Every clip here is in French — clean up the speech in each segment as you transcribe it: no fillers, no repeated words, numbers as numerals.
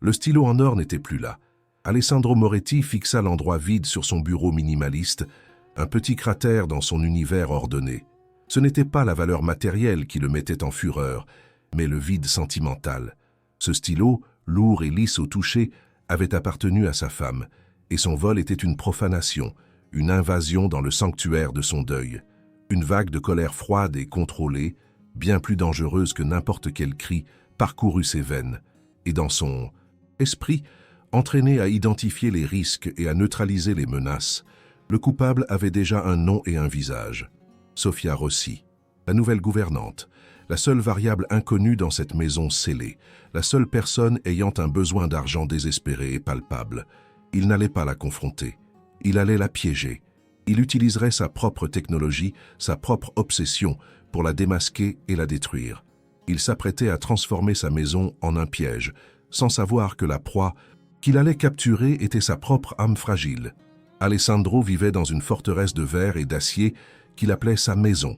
Le stylo en or n'était plus là. Alessandro Moretti fixa l'endroit vide sur son bureau minimaliste, un petit cratère dans son univers ordonné. Ce n'était pas la valeur matérielle qui le mettait en fureur, mais le vide sentimental. Ce stylo, lourd et lisse au toucher, avait appartenu à sa femme, et son vol était une profanation, une invasion dans le sanctuaire de son deuil. Une vague de colère froide et contrôlée, bien plus dangereuse que n'importe quel cri, parcourut ses veines, et dans son esprit, entraîné à identifier les risques et à neutraliser les menaces, le coupable avait déjà un nom et un visage. Sofia Rossi, la nouvelle gouvernante, la seule variable inconnue dans cette maison scellée, la seule personne ayant un besoin d'argent désespéré et palpable. Il n'allait pas la confronter, il allait la piéger. Il utiliserait sa propre technologie, sa propre obsession, pour la démasquer et la détruire. Il s'apprêtait à transformer sa maison en un piège, sans savoir que la proie qu'il allait capturer était sa propre âme fragile. Alessandro vivait dans une forteresse de verre et d'acier qu'il appelait sa maison.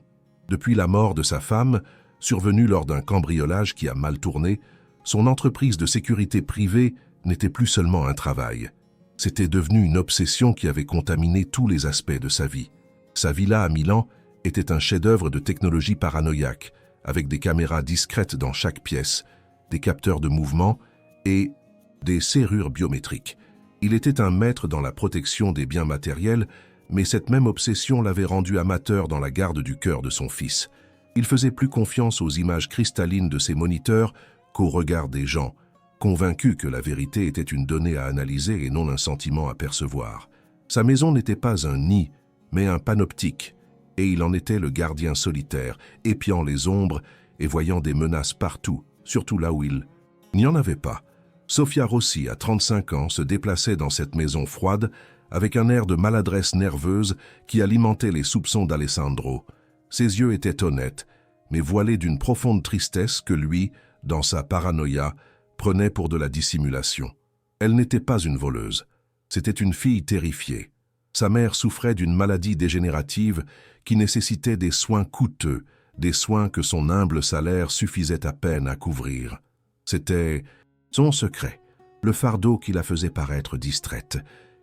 Depuis la mort de sa femme, survenue lors d'un cambriolage qui a mal tourné, son entreprise de sécurité privée n'était plus seulement un travail. C'était devenu une obsession qui avait contaminé tous les aspects de sa vie. Sa villa à Milan était un chef-d'œuvre de technologie paranoïaque, avec des caméras discrètes dans chaque pièce, des capteurs de mouvement et des serrures biométriques. Il était un maître dans la protection des biens matériels, mais cette même obsession l'avait rendu amateur dans la garde du cœur de son fils. Il faisait plus confiance aux images cristallines de ses moniteurs qu'au regard des gens, convaincu que la vérité était une donnée à analyser et non un sentiment à percevoir. Sa maison n'était pas un nid, mais un panoptique, et il en était le gardien solitaire, épiant les ombres et voyant des menaces partout, surtout là où il n'y en avait pas. Sofia Rossi, à 35 ans, se déplaçait dans cette maison froide avec un air de maladresse nerveuse qui alimentait les soupçons d'Alessandro. Ses yeux étaient honnêtes, mais voilés d'une profonde tristesse que lui, dans sa paranoïa, prenait pour de la dissimulation. Elle n'était pas une voleuse. C'était une fille terrifiée. Sa mère souffrait d'une maladie dégénérative qui nécessitait des soins coûteux, des soins que son humble salaire suffisait à peine à couvrir. C'était son secret, le fardeau qui la faisait paraître distraite,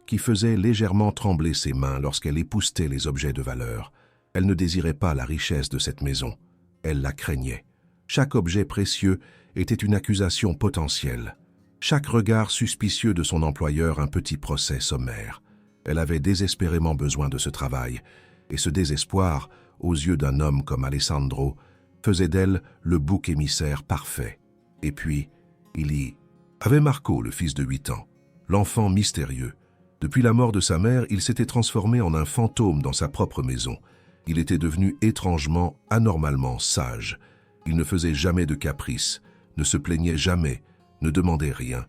qui faisait légèrement trembler ses mains lorsqu'elle époussetait les objets de valeur. Elle ne désirait pas la richesse de cette maison. Elle la craignait. Chaque objet précieux était une accusation potentielle. Chaque regard suspicieux de son employeur un petit procès sommaire. Elle avait désespérément besoin de ce travail, et ce désespoir, aux yeux d'un homme comme Alessandro, faisait d'elle le bouc émissaire parfait. Et puis, il y avait Marco, le fils de 8 ans, l'enfant mystérieux. Depuis la mort de sa mère, il s'était transformé en un fantôme dans sa propre maison. Il était devenu étrangement, anormalement sage. Il ne faisait jamais de caprices, ne se plaignait jamais, ne demandait rien.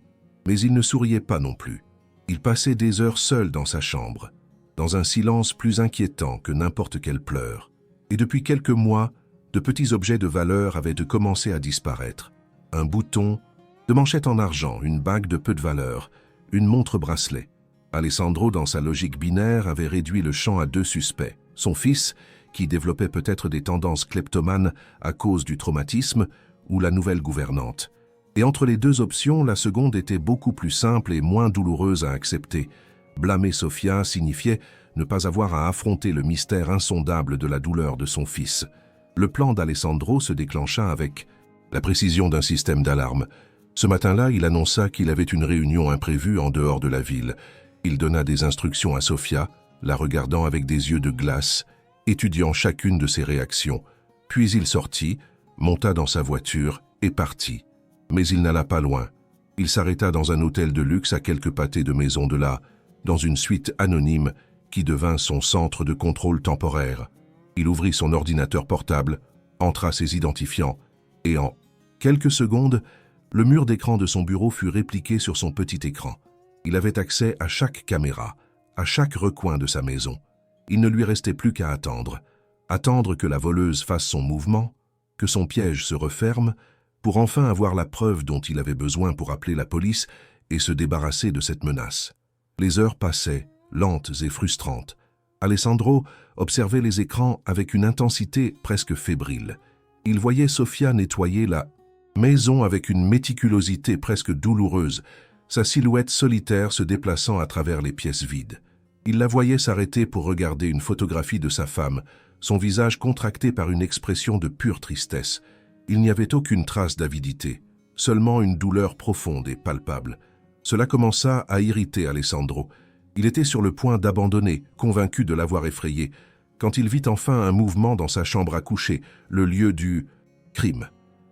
Mais il ne souriait pas non plus. Il passait des heures seul dans sa chambre, dans un silence plus inquiétant que n'importe quel pleur. Et depuis quelques mois, de petits objets de valeur avaient commencé à disparaître. Un bouton, de manchette en argent, une bague de peu de valeur, une montre-bracelet. Alessandro, dans sa logique binaire, avait réduit le champ à 2 suspects. Son fils, qui développait peut-être des tendances kleptomanes à cause du traumatisme, ou la nouvelle gouvernante. Et entre les 2 options, la seconde était beaucoup plus simple et moins douloureuse à accepter. Blâmer Sofia signifiait ne pas avoir à affronter le mystère insondable de la douleur de son fils. Le plan d'Alessandro se déclencha avec la précision d'un système d'alarme. Ce matin-là, il annonça qu'il avait une réunion imprévue en dehors de la ville. Il donna des instructions à Sofia, la regardant avec des yeux de glace, étudiant chacune de ses réactions. Puis il sortit, monta dans sa voiture et partit. Mais il n'alla pas loin. Il s'arrêta dans un hôtel de luxe à quelques pâtés de maison de là, dans une suite anonyme qui devint son centre de contrôle temporaire. Il ouvrit son ordinateur portable, entra ses identifiants, et en quelques secondes, le mur d'écran de son bureau fut répliqué sur son petit écran. Il avait accès à chaque caméra, à chaque recoin de sa maison. Il ne lui restait plus qu'à attendre. Attendre que la voleuse fasse son mouvement, que son piège se referme, pour enfin avoir la preuve dont il avait besoin pour appeler la police et se débarrasser de cette menace. Les heures passaient, lentes et frustrantes. Alessandro observait les écrans avec une intensité presque fébrile. Il voyait Sofia nettoyer la Maison avec une méticulosité presque douloureuse, sa silhouette solitaire se déplaçant à travers les pièces vides. Il la voyait s'arrêter pour regarder une photographie de sa femme, son visage contracté par une expression de pure tristesse. Il n'y avait aucune trace d'avidité, seulement une douleur profonde et palpable. Cela commença à irriter Alessandro. Il était sur le point d'abandonner, convaincu de l'avoir effrayé, quand il vit enfin un mouvement dans sa chambre à coucher, le lieu du crime.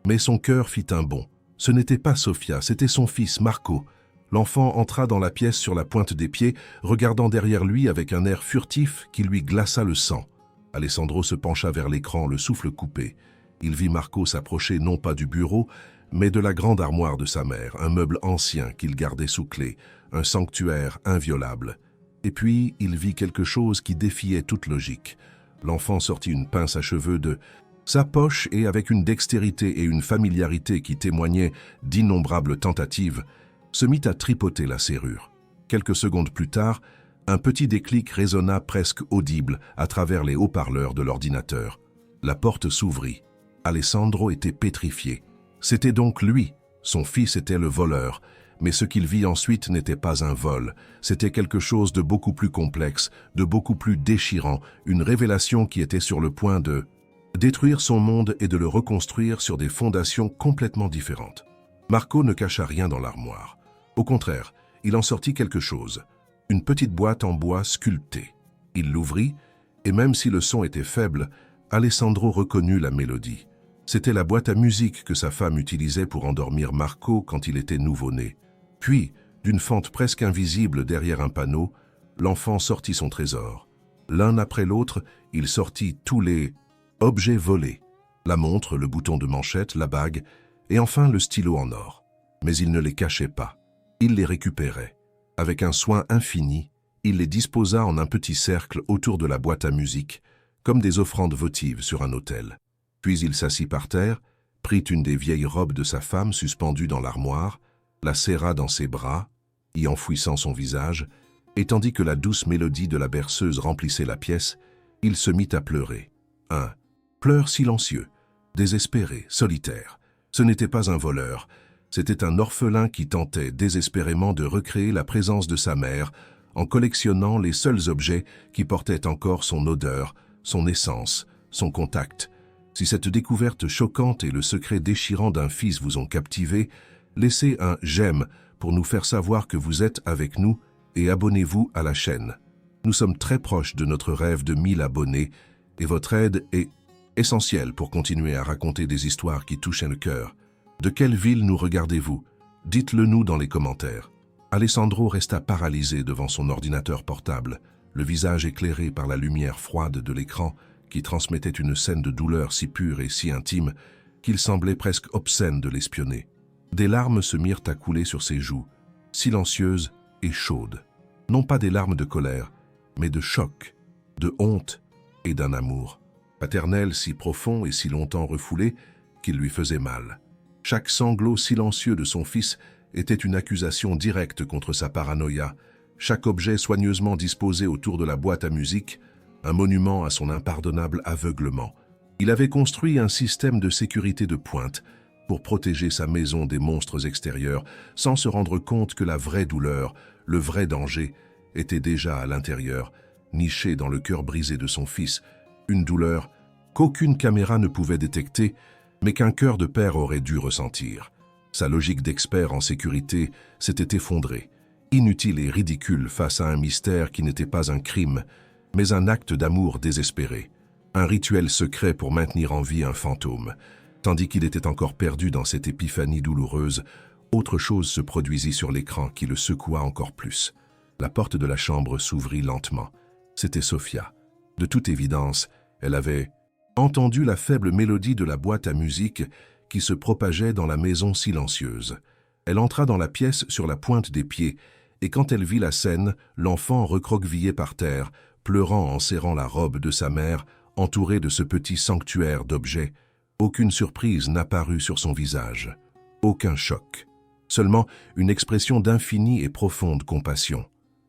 Mais son cœur fit un bond. Ce n'était pas Sofia, c'était son fils Marco. L'enfant entra dans la pièce sur la pointe des pieds, regardant derrière lui avec un air furtif qui lui glaça le sang. Alessandro se pencha vers l'écran, le souffle coupé. Il vit Marco s'approcher non pas du bureau, mais de la grande armoire de sa mère, un meuble ancien qu'il gardait sous clé, un sanctuaire inviolable. Et puis, il vit quelque chose qui défiait toute logique. L'enfant sortit une pince à cheveux de sa poche et avec une dextérité et une familiarité qui témoignaient d'innombrables tentatives, se mit à tripoter la serrure. Quelques secondes plus tard, un petit déclic résonna presque audible à travers les haut-parleurs de l'ordinateur. La porte s'ouvrit. Alessandro était pétrifié. C'était donc lui. Son fils était le voleur. Mais ce qu'il vit ensuite n'était pas un vol. C'était quelque chose de beaucoup plus complexe, de beaucoup plus déchirant, une révélation qui était sur le point de détruire son monde et de le reconstruire sur des fondations complètement différentes. Marco ne cacha rien dans l'armoire. Au contraire, il en sortit quelque chose, une petite boîte en bois sculptée. Il l'ouvrit, et même si le son était faible, Alessandro reconnut la mélodie. C'était la boîte à musique que sa femme utilisait pour endormir Marco quand il était nouveau-né. Puis, d'une fente presque invisible derrière un panneau, l'enfant sortit son trésor. L'un après l'autre, il sortit tous les objets volés. La montre, le bouton de manchette, la bague, et enfin le stylo en or. Mais il ne les cachait pas. Il les récupérait. Avec un soin infini, il les disposa en un petit cercle autour de la boîte à musique, comme des offrandes votives sur un autel. Puis il s'assit par terre, prit une des vieilles robes de sa femme suspendue dans l'armoire, la serra dans ses bras, y enfouissant son visage, et tandis que la douce mélodie de la berceuse remplissait la pièce, il se mit à pleurer. Un pleur silencieux, désespéré, solitaire. Ce n'était pas un voleur, c'était un orphelin qui tentait désespérément de recréer la présence de sa mère en collectionnant les seuls objets qui portaient encore son odeur, son essence, son contact. Si cette découverte choquante et le secret déchirant d'un fils vous ont captivé, laissez un j'aime pour nous faire savoir que vous êtes avec nous et abonnez-vous à la chaîne. Nous sommes très proches de notre rêve de 1000 abonnés et votre aide est essentielle pour continuer à raconter des histoires qui touchent le cœur. De quelle ville nous regardez-vous? Dites-le nous dans les commentaires. Alessandro resta paralysé devant son ordinateur portable, le visage éclairé par la lumière froide de l'écran qui transmettait une scène de douleur si pure et si intime qu'il semblait presque obscène de l'espionner. Des larmes se mirent à couler sur ses joues, silencieuses et chaudes. Non pas des larmes de colère, mais de choc, de honte et d'un amour paternel si profond et si longtemps refoulé qu'il lui faisait mal. Chaque sanglot silencieux de son fils était une accusation directe contre sa paranoïa, chaque objet soigneusement disposé autour de la boîte à musique, un monument à son impardonnable aveuglement. Il avait construit un système de sécurité de pointe pour protéger sa maison des monstres extérieurs, sans se rendre compte que la vraie douleur, le vrai danger, était déjà à l'intérieur, niché dans le cœur brisé de son fils, une douleur qu'aucune caméra ne pouvait détecter, mais qu'un cœur de père aurait dû ressentir. Sa logique d'expert en sécurité s'était effondrée, inutile et ridicule face à un mystère qui n'était pas un crime, mais un acte d'amour désespéré, un rituel secret pour maintenir en vie un fantôme. Tandis qu'il était encore perdu dans cette épiphanie douloureuse, autre chose se produisit sur l'écran qui le secoua encore plus. La porte de la chambre s'ouvrit lentement. C'était Sofia. De toute évidence, elle avait entendu la faible mélodie de la boîte à musique qui se propageait dans la maison silencieuse. Elle entra dans la pièce sur la pointe des pieds, et quand elle vit la scène, l'enfant recroquevillé par terre, pleurant en serrant la robe de sa mère, entouré de ce petit sanctuaire d'objets, aucune surprise n'apparut sur son visage, aucun choc, seulement une expression d'infinie et profonde compassion.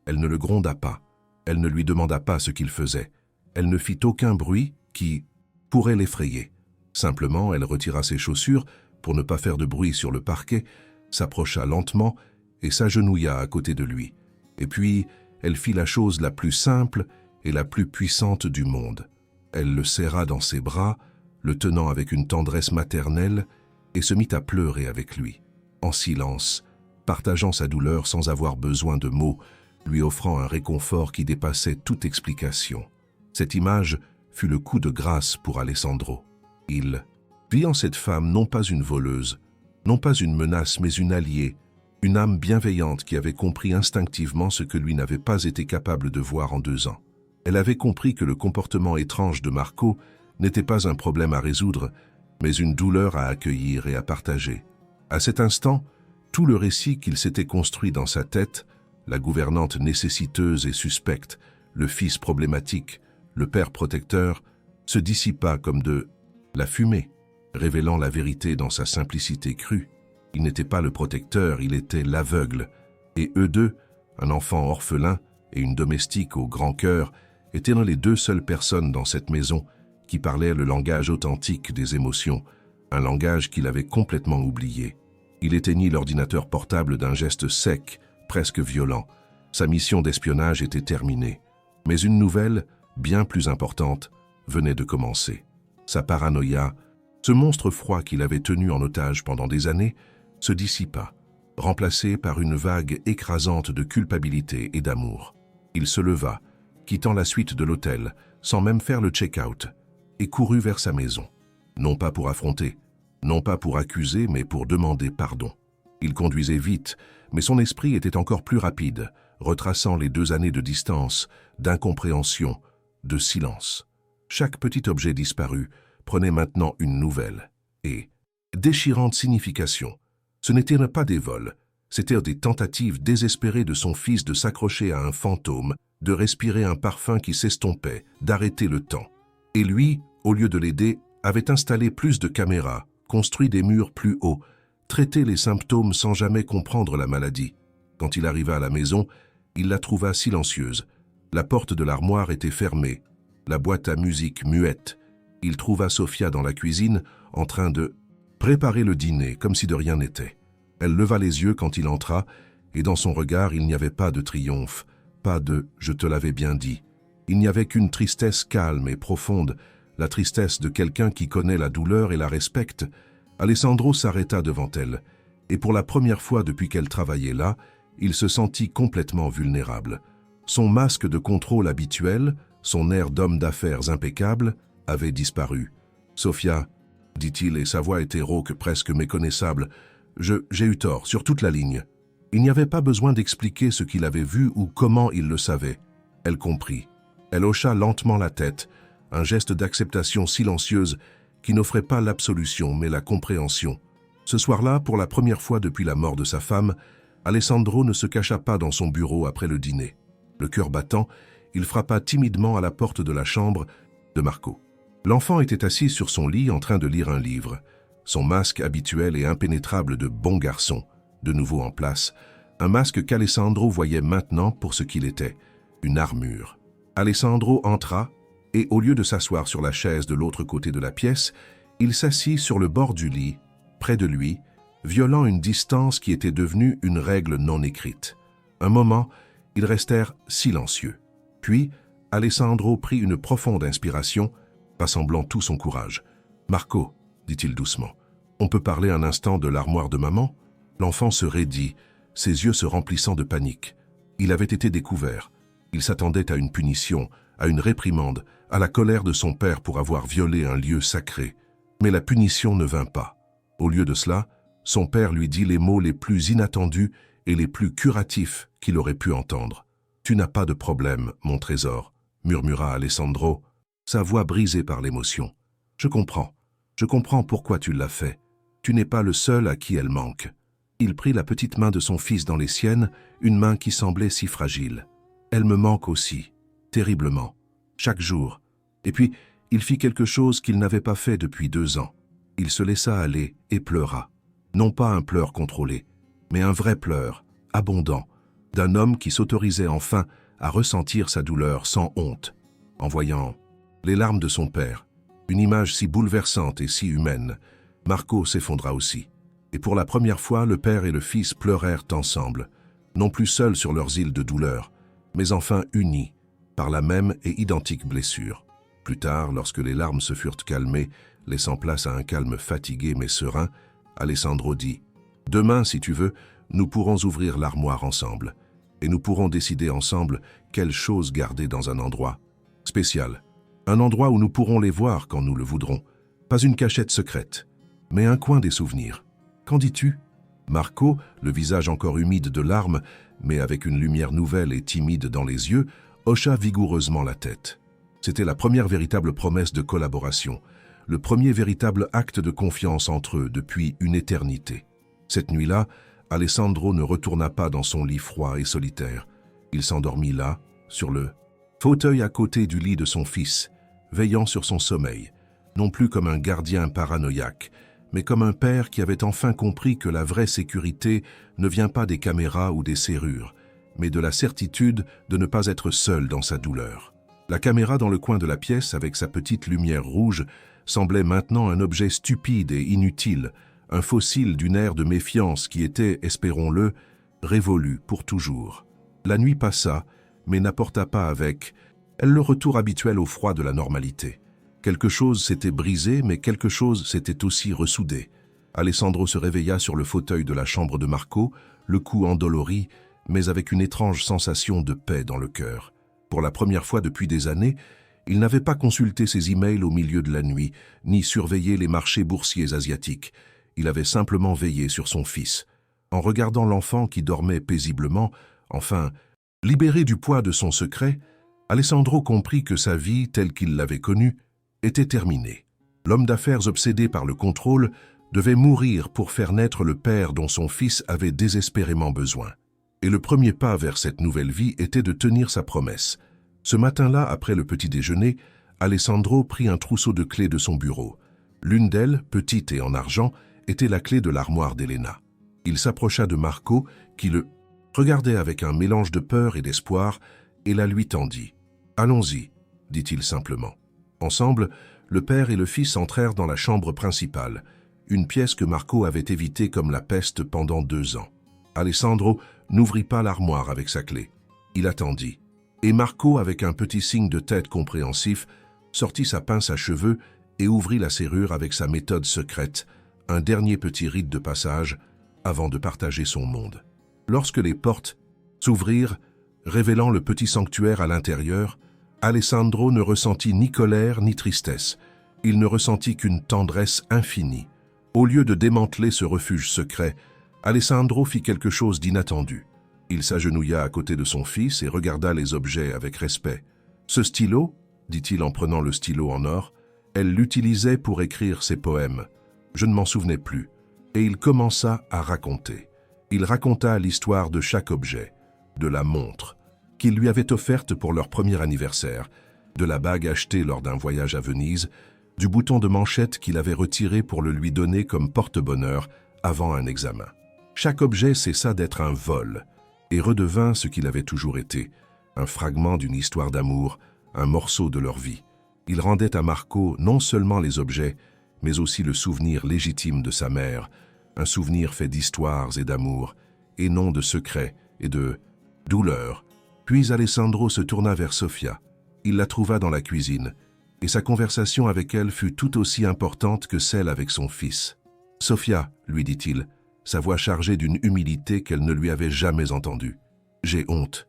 Elle ne le gronda pas, elle ne lui demanda pas ce qu'il faisait, elle ne fit aucun bruit qui pourrait l'effrayer. Simplement, elle retira ses chaussures, pour ne pas faire de bruit sur le parquet, s'approcha lentement et s'agenouilla à côté de lui. Et puis, elle fit la chose la plus simple et la plus puissante du monde. Elle le serra dans ses bras, le tenant avec une tendresse maternelle, et se mit à pleurer avec lui, en silence, partageant sa douleur sans avoir besoin de mots, lui offrant un réconfort qui dépassait toute explication. Cette image fut le coup de grâce pour Alessandro. Il vit en cette femme non pas une voleuse, non pas une menace, mais une alliée, une âme bienveillante qui avait compris instinctivement ce que lui n'avait pas été capable de voir en 2 ans. Elle avait compris que le comportement étrange de Marco n'était pas un problème à résoudre, mais une douleur à accueillir et à partager. À cet instant, tout le récit qu'il s'était construit dans sa tête, la gouvernante nécessiteuse et suspecte, le fils problématique, le père protecteur, se dissipa comme de la fumée, révélant la vérité dans sa simplicité crue. Il n'était pas le protecteur, il était l'aveugle. Et eux deux, un enfant orphelin et une domestique au grand cœur, étaient les 2 seules personnes dans cette maison qui parlaient le langage authentique des émotions, un langage qu'il avait complètement oublié. Il éteignit l'ordinateur portable d'un geste sec, presque violent. Sa mission d'espionnage était terminée. Mais une nouvelle, bien plus importante, venait de commencer. Sa paranoïa, ce monstre froid qu'il avait tenu en otage pendant des années, se dissipa, remplacé par une vague écrasante de culpabilité et d'amour. Il se leva, quittant la suite de l'hôtel, sans même faire le check-out, et courut vers sa maison. Non pas pour affronter, non pas pour accuser, mais pour demander pardon. Il conduisait vite, mais son esprit était encore plus rapide, retraçant les 2 années de distance, d'incompréhension, de silence. Chaque petit objet disparu prenait maintenant une nouvelle et déchirante signification. Ce n'étaient pas des vols, c'étaient des tentatives désespérées de son fils de s'accrocher à un fantôme, de respirer un parfum qui s'estompait, d'arrêter le temps. Et lui, au lieu de l'aider, avait installé plus de caméras, construit des murs plus hauts, traité les symptômes sans jamais comprendre la maladie. Quand il arriva à la maison, il la trouva silencieuse. La porte de l'armoire était fermée, la boîte à musique muette. Il trouva Sofia dans la cuisine, en train de préparer le dîner, comme si de rien n'était. Elle leva les yeux quand il entra, et dans son regard, il n'y avait pas de triomphe, pas de « je te l'avais bien dit ». Il n'y avait qu'une tristesse calme et profonde, la tristesse de quelqu'un qui connaît la douleur et la respecte. Alessandro s'arrêta devant elle, et pour la première fois depuis qu'elle travaillait là, il se sentit complètement vulnérable. Son masque de contrôle habituel, son air d'homme d'affaires impeccable, avait disparu. « Sofia », dit-il, et sa voix était rauque, presque méconnaissable, « j'ai eu tort, sur toute la ligne. » Il n'y avait pas besoin d'expliquer ce qu'il avait vu ou comment il le savait. Elle comprit. Elle hocha lentement la tête, un geste d'acceptation silencieuse qui n'offrait pas l'absolution mais la compréhension. Ce soir-là, pour la première fois depuis la mort de sa femme, Alessandro ne se cacha pas dans son bureau après le dîner. Le cœur battant, il frappa timidement à la porte de la chambre de Marco. L'enfant était assis sur son lit en train de lire un livre, son masque habituel et impénétrable de bon garçon, de nouveau en place, un masque qu'Alessandro voyait maintenant pour ce qu'il était, une armure. Alessandro entra et, au lieu de s'asseoir sur la chaise de l'autre côté de la pièce, il s'assit sur le bord du lit, près de lui, violant une distance qui était devenue une règle non écrite. Un moment, ils restèrent silencieux. Puis, Alessandro prit une profonde inspiration, rassemblant tout son courage. « Marco, dit-il doucement, on peut parler un instant de l'armoire de maman ?» L'enfant se raidit, ses yeux se remplissant de panique. Il avait été découvert. Il s'attendait à une punition, à une réprimande, à la colère de son père pour avoir violé un lieu sacré. Mais la punition ne vint pas. Au lieu de cela, son père lui dit les mots les plus inattendus et les plus curatifs qu'il aurait pu entendre. « Tu n'as pas de problème, mon trésor », murmura Alessandro, sa voix brisée par l'émotion. « Je comprends pourquoi tu l'as fait. Tu n'es pas le seul à qui elle manque. » Il prit la petite main de son fils dans les siennes, une main qui semblait si fragile. « Elle me manque aussi, terriblement, chaque jour. » Et puis, il fit quelque chose qu'il n'avait pas fait depuis 2 ans. Il se laissa aller et pleura. Non pas un pleur contrôlé, mais un vrai pleur, abondant, d'un homme qui s'autorisait enfin à ressentir sa douleur sans honte, en voyant les larmes de son père, une image si bouleversante et si humaine. Marco s'effondra aussi. Et pour la première fois, le père et le fils pleurèrent ensemble, non plus seuls sur leurs îles de douleur, mais enfin unis par la même et identique blessure. Plus tard, lorsque les larmes se furent calmées, laissant place à un calme fatigué mais serein, Alessandro dit « Demain, si tu veux, nous pourrons ouvrir l'armoire ensemble, et nous pourrons décider ensemble quelles choses garder dans un endroit spécial, un endroit où nous pourrons les voir quand nous le voudrons, pas une cachette secrète, mais un coin des souvenirs. Qu'en dis-tu » Marco, le visage encore humide de larmes, mais avec une lumière nouvelle et timide dans les yeux, hocha vigoureusement la tête. C'était la première véritable promesse de collaboration, le premier véritable acte de confiance entre eux depuis une éternité. Cette nuit-là, Alessandro ne retourna pas dans son lit froid et solitaire. Il s'endormit là, sur le fauteuil à côté du lit de son fils, veillant sur son sommeil, non plus comme un gardien paranoïaque, mais comme un père qui avait enfin compris que la vraie sécurité ne vient pas des caméras ou des serrures, mais de la certitude de ne pas être seul dans sa douleur. La caméra dans le coin de la pièce, avec sa petite lumière rouge, semblait maintenant un objet stupide et inutile, un fossile d'une ère de méfiance qui était, espérons-le, révolue pour toujours. La nuit passa, mais n'apporta pas avec elle le retour habituel au froid de la normalité. Quelque chose s'était brisé, mais quelque chose s'était aussi ressoudé. Alessandro se réveilla sur le fauteuil de la chambre de Marco, le cou endolori, mais avec une étrange sensation de paix dans le cœur. Pour la première fois depuis des années, il n'avait pas consulté ses emails au milieu de la nuit, ni surveillé les marchés boursiers asiatiques. Il avait simplement veillé sur son fils. En regardant l'enfant qui dormait paisiblement, enfin, libéré du poids de son secret, Alessandro comprit que sa vie, telle qu'il l'avait connue, était terminée. L'homme d'affaires obsédé par le contrôle devait mourir pour faire naître le père dont son fils avait désespérément besoin. Et le premier pas vers cette nouvelle vie était de tenir sa promesse. Ce matin-là, après le petit déjeuner, Alessandro prit un trousseau de clés de son bureau. L'une d'elles, petite et en argent, était la clé de l'armoire d'Elena. Il s'approcha de Marco, qui le regardait avec un mélange de peur et d'espoir, et la lui tendit. « Allons-y », dit-il simplement. Ensemble, le père et le fils entrèrent dans la chambre principale, une pièce que Marco avait évitée comme la peste pendant 2 ans. Alessandro n'ouvrit pas l'armoire avec sa clé. Il attendit. Et Marco, avec un petit signe de tête compréhensif, sortit sa pince à cheveux et ouvrit la serrure avec sa méthode secrète, un dernier petit rite de passage avant de partager son monde. Lorsque les portes s'ouvrirent, révélant le petit sanctuaire à l'intérieur, Alessandro ne ressentit ni colère ni tristesse. Il ne ressentit qu'une tendresse infinie. Au lieu de démanteler ce refuge secret, Alessandro fit quelque chose d'inattendu. Il s'agenouilla à côté de son fils et regarda les objets avec respect. « Ce stylo » dit-il en prenant le stylo en or, « elle l'utilisait pour écrire ses poèmes. Je ne m'en souvenais plus. » Et il commença à raconter. Il raconta l'histoire de chaque objet, de la montre qu'il lui avait offerte pour leur premier anniversaire, de la bague achetée lors d'un voyage à Venise, du bouton de manchette qu'il avait retiré pour le lui donner comme porte-bonheur avant un examen. Chaque objet cessa d'être un vol et redevint ce qu'il avait toujours été, un fragment d'une histoire d'amour, un morceau de leur vie. Il rendait à Marco non seulement les objets, mais aussi le souvenir légitime de sa mère, un souvenir fait d'histoires et d'amour, et non de secrets et de douleur. Puis Alessandro se tourna vers Sofia. Il la trouva dans la cuisine, et sa conversation avec elle fut tout aussi importante que celle avec son fils. « Sofia, lui dit-il, sa voix chargée d'une humilité qu'elle ne lui avait jamais entendue. J'ai honte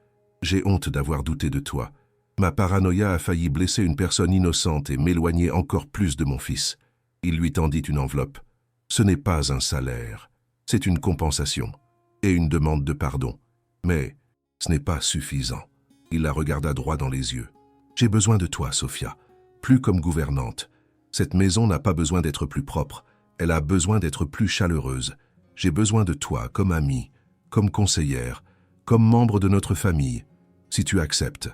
d'avoir douté de toi. Ma paranoïa a failli blesser une personne innocente et m'éloigner encore plus de mon fils. » Il lui tendit une enveloppe. « Ce n'est pas un salaire, c'est une compensation et une demande de pardon. Mais ce n'est pas suffisant. » Il la regarda droit dans les yeux. « J'ai besoin de toi, Sofia, plus comme gouvernante. Cette maison n'a pas besoin d'être plus propre, elle a besoin d'être plus chaleureuse. J'ai besoin de toi comme amie, comme conseillère, comme membre de notre famille, si tu acceptes. »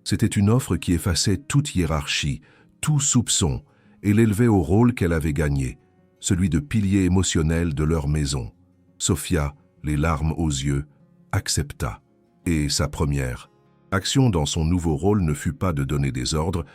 C'était une offre qui effaçait toute hiérarchie, tout soupçon, et l'élevait au rôle qu'elle avait gagné, celui de pilier émotionnel de leur maison. Sofia, les larmes aux yeux, accepta. Et sa première action dans son nouveau rôle ne fut pas de donner des ordres,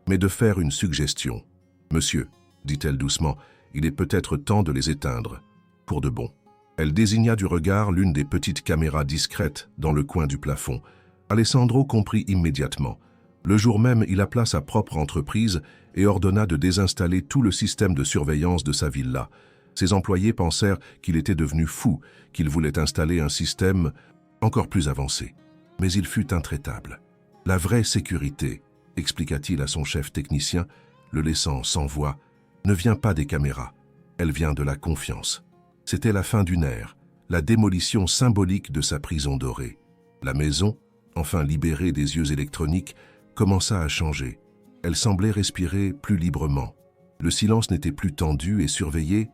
mais de faire une suggestion. « Monsieur, dit-elle doucement, Il est peut-être temps de les éteindre. Pour de bon. Elle désigna du regard l'une des petites caméras discrètes dans le coin du plafond. Alessandro comprit immédiatement. Le jour même, il appela sa propre entreprise et ordonna de désinstaller tout le système de surveillance de sa villa. Ses employés pensèrent qu'il était devenu fou, qu'il voulait installer un système encore plus avancé. Mais il fut intraitable. La vraie sécurité, expliqua-t-il à son chef technicien, le laissant sans voix, ne vient pas des caméras, elle vient de la confiance. C'était la fin d'une ère, la démolition symbolique de sa prison dorée. La maison, enfin libérée des yeux électroniques, commença à changer. Elle semblait respirer plus librement. Le silence n'était plus tendu et surveillé,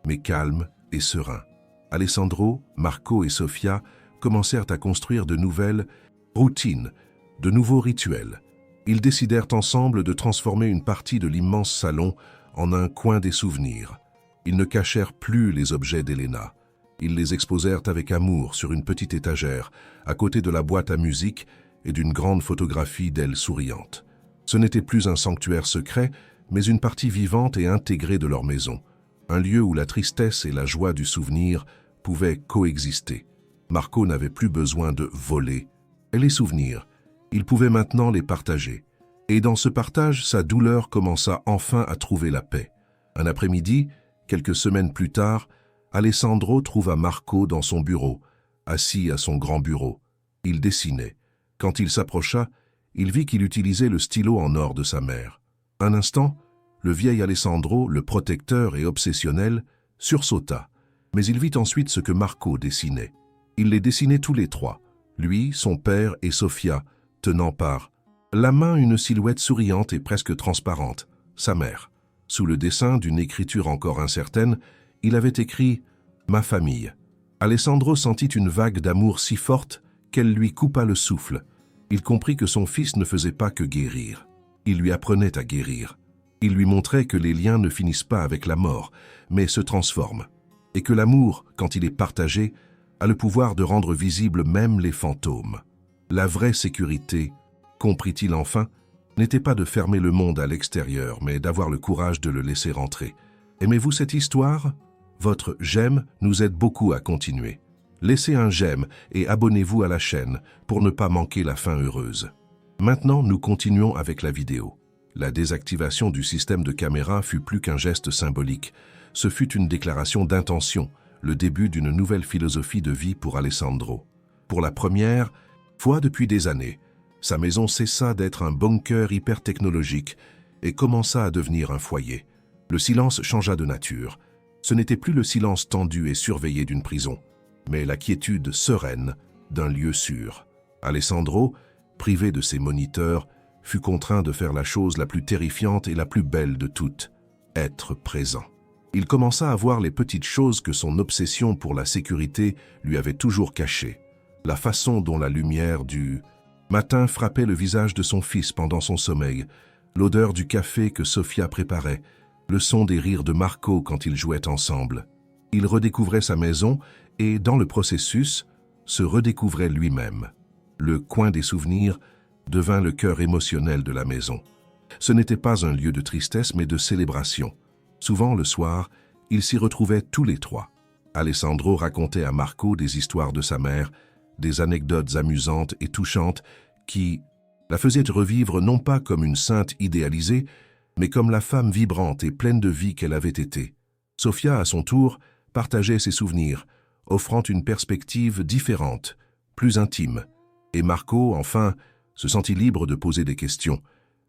mais calme et serein. Alessandro, Marco et Sofia commencèrent à construire de nouvelles routines, de nouveaux rituels. Ils décidèrent ensemble de transformer une partie de l'immense salon en un coin des souvenirs. Ils ne cachèrent plus les objets d'Elena. Ils les exposèrent avec amour sur une petite étagère, à côté de la boîte à musique et d'une grande photographie d'elle souriante. Ce n'était plus un sanctuaire secret, mais une partie vivante et intégrée de leur maison. Un lieu où la tristesse et la joie du souvenir pouvaient coexister. Marco n'avait plus besoin de voler. Et les souvenirs, il pouvait maintenant les partager. Et dans ce partage, sa douleur commença enfin à trouver la paix. Un après-midi, quelques semaines plus tard, Alessandro trouva Marco dans son bureau, assis à son grand bureau. Il dessinait. Quand il s'approcha, il vit qu'il utilisait le stylo en or de sa mère. Un instant, le vieil Alessandro, le protecteur et obsessionnel, sursauta. Mais il vit ensuite ce que Marco dessinait. Il les dessinait tous les trois, lui, son père et Sofia, tenant par la main une silhouette souriante et presque transparente, sa mère. Sous le dessin d'une écriture encore incertaine, il avait écrit « Ma famille ». Alessandro sentit une vague d'amour si forte qu'elle lui coupa le souffle. Il comprit que son fils ne faisait pas que guérir. Il lui apprenait à guérir. Il lui montrait que les liens ne finissent pas avec la mort, mais se transforment. Et que l'amour, quand il est partagé, a le pouvoir de rendre visibles même les fantômes. La vraie sécurité, comprit-il enfin, n'était pas de fermer le monde à l'extérieur, mais d'avoir le courage de le laisser entrer. Aimez-vous cette histoire? Votre j'aime nous aide beaucoup à continuer. Laissez un j'aime et abonnez-vous à la chaîne pour ne pas manquer la fin heureuse. Maintenant, nous continuons avec la vidéo. La désactivation du système de caméra fut plus qu'un geste symbolique. Ce fut une déclaration d'intention, le début d'une nouvelle philosophie de vie pour Alessandro. Pour la première fois depuis des années, sa maison cessa d'être un bunker hyper technologique et commença à devenir un foyer. Le silence changea de nature. Ce n'était plus le silence tendu et surveillé d'une prison, mais la quiétude sereine d'un lieu sûr. Alessandro, privé de ses moniteurs, fut contraint de faire la chose la plus terrifiante et la plus belle de toutes, être présent. Il commença à voir les petites choses que son obsession pour la sécurité lui avait toujours cachées. La façon dont la lumière du matin frappait le visage de son fils pendant son sommeil, l'odeur du café que Sofia préparait, le son des rires de Marco quand ils jouaient ensemble. Il redécouvrait sa maison et, dans le processus, se redécouvrait lui-même. Le coin des souvenirs devint le cœur émotionnel de la maison. Ce n'était pas un lieu de tristesse mais de célébration. Souvent, le soir, ils s'y retrouvaient tous les trois. Alessandro racontait à Marco des histoires de sa mère, des anecdotes amusantes et touchantes qui la faisaient revivre non pas comme une sainte idéalisée, mais comme la femme vibrante et pleine de vie qu'elle avait été. Sofia, à son tour, partageait ses souvenirs, offrant une perspective différente, plus intime. Et Marco, enfin, se sentit libre de poser des questions,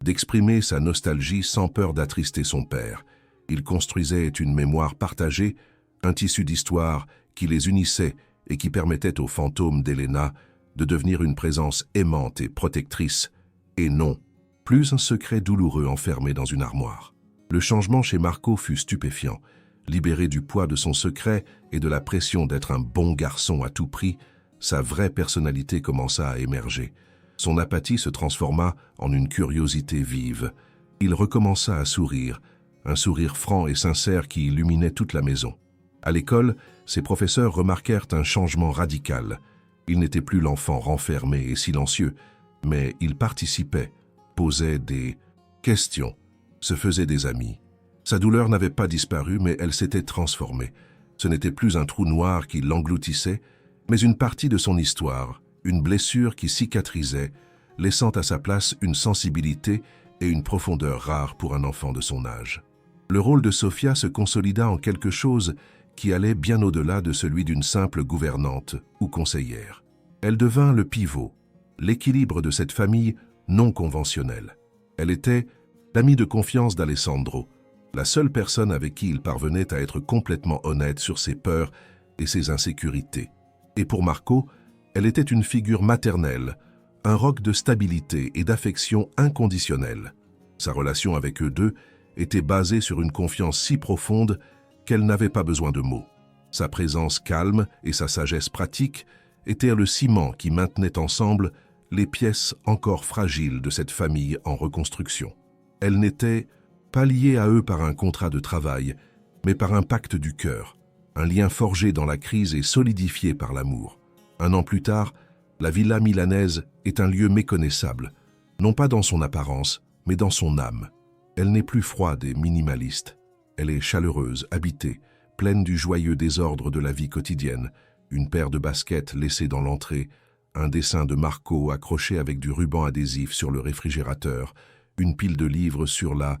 d'exprimer sa nostalgie sans peur d'attrister son père. Ils construisaient une mémoire partagée, un tissu d'histoire qui les unissait et qui permettait aux fantômes d'Elena de devenir une présence aimante et protectrice, et non, plus un secret douloureux enfermé dans une armoire. Le changement chez Marco fut stupéfiant. Libéré du poids de son secret et de la pression d'être un bon garçon à tout prix, sa vraie personnalité commença à émerger. Son apathie se transforma en une curiosité vive. Il recommença à sourire, un sourire franc et sincère qui illuminait toute la maison. À l'école, ses professeurs remarquèrent un changement radical. Il n'était plus l'enfant renfermé et silencieux, mais il participait, posait des questions, se faisait des amis. Sa douleur n'avait pas disparu, mais elle s'était transformée. Ce n'était plus un trou noir qui l'engloutissait, mais une partie de son histoire, une blessure qui cicatrisait, laissant à sa place une sensibilité et une profondeur rares pour un enfant de son âge. Le rôle de Sofia se consolida en quelque chose qui allait bien au-delà de celui d'une simple gouvernante ou conseillère. Elle devint le pivot, l'équilibre de cette famille non conventionnelle. Elle était l'amie de confiance d'Alessandro, la seule personne avec qui il parvenait à être complètement honnête sur ses peurs et ses insécurités. Et pour Marco, elle était une figure maternelle, un roc de stabilité et d'affection inconditionnelle. Sa relation avec eux deux était basée sur une confiance si profonde qu'elle n'avait pas besoin de mots. Sa présence calme et sa sagesse pratique étaient le ciment qui maintenait ensemble les pièces encore fragiles de cette famille en reconstruction. Elle n'était pas liée à eux par un contrat de travail, mais par un pacte du cœur, un lien forgé dans la crise et solidifié par l'amour. 1 an plus tard, la villa milanaise est un lieu méconnaissable, non pas dans son apparence, mais dans son âme. Elle n'est plus froide et minimaliste. Elle est chaleureuse, habitée, pleine du joyeux désordre de la vie quotidienne, une paire de baskets laissées dans l'entrée, un dessin de Marco accroché avec du ruban adhésif sur le réfrigérateur, une pile de livres sur la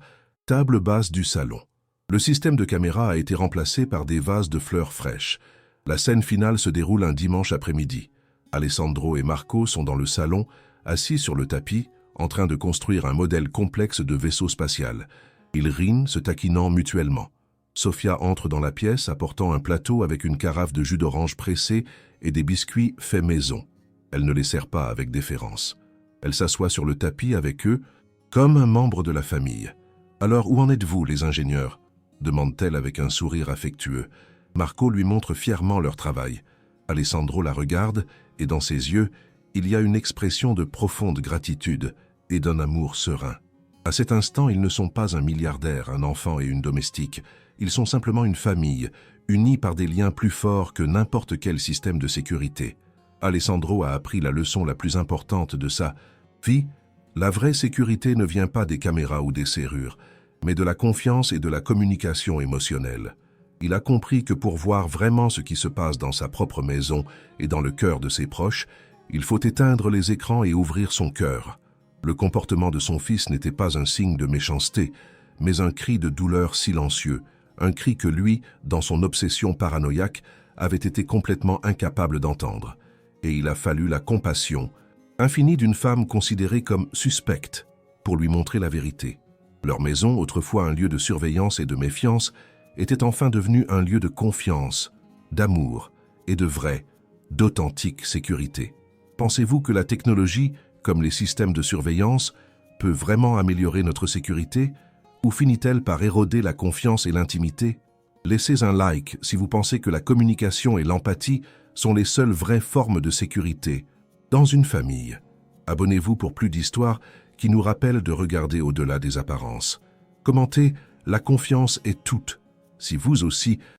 table basse du salon. Le système de caméra a été remplacé par des vases de fleurs fraîches. La scène finale se déroule un dimanche après-midi. Alessandro et Marco sont dans le salon, assis sur le tapis, en train de construire un modèle complexe de vaisseau spatial. Ils rient, se taquinant mutuellement. Sofia entre dans la pièce apportant un plateau avec une carafe de jus d'orange pressé et des biscuits faits maison. Elle ne les sert pas avec déférence. Elle s'assoit sur le tapis avec eux, comme un membre de la famille. « Alors, où en êtes-vous, les ingénieurs ?» demande-t-elle avec un sourire affectueux. Marco lui montre fièrement leur travail. Alessandro la regarde, et dans ses yeux, il y a une expression de profonde gratitude et d'un amour serein. À cet instant, ils ne sont pas un milliardaire, un enfant et une domestique. Ils sont simplement une famille, unis par des liens plus forts que n'importe quel système de sécurité. Alessandro a appris la leçon la plus importante de sa vie. La vraie sécurité ne vient pas des caméras ou des serrures, mais de la confiance et de la communication émotionnelle. Il a compris que pour voir vraiment ce qui se passe dans sa propre maison et dans le cœur de ses proches, il faut éteindre les écrans et ouvrir son cœur. Le comportement de son fils n'était pas un signe de méchanceté, mais un cri de douleur silencieux, un cri que lui, dans son obsession paranoïaque, avait été complètement incapable d'entendre. Et il a fallu la compassion infinie d'une femme considérée comme suspecte pour lui montrer la vérité. Leur maison, autrefois un lieu de surveillance et de méfiance, était enfin devenue un lieu de confiance, d'amour et de vraie, d'authentique sécurité. Pensez-vous que la technologie, comme les systèmes de surveillance, peut vraiment améliorer notre sécurité ou finit-elle par éroder la confiance et l'intimité? Laissez un like si vous pensez que la communication et l'empathie sont les seules vraies formes de sécurité dans une famille. Abonnez-vous pour plus d'histoires qui nous rappellent de regarder au-delà des apparences. Commentez, la confiance est toute. Si vous aussi,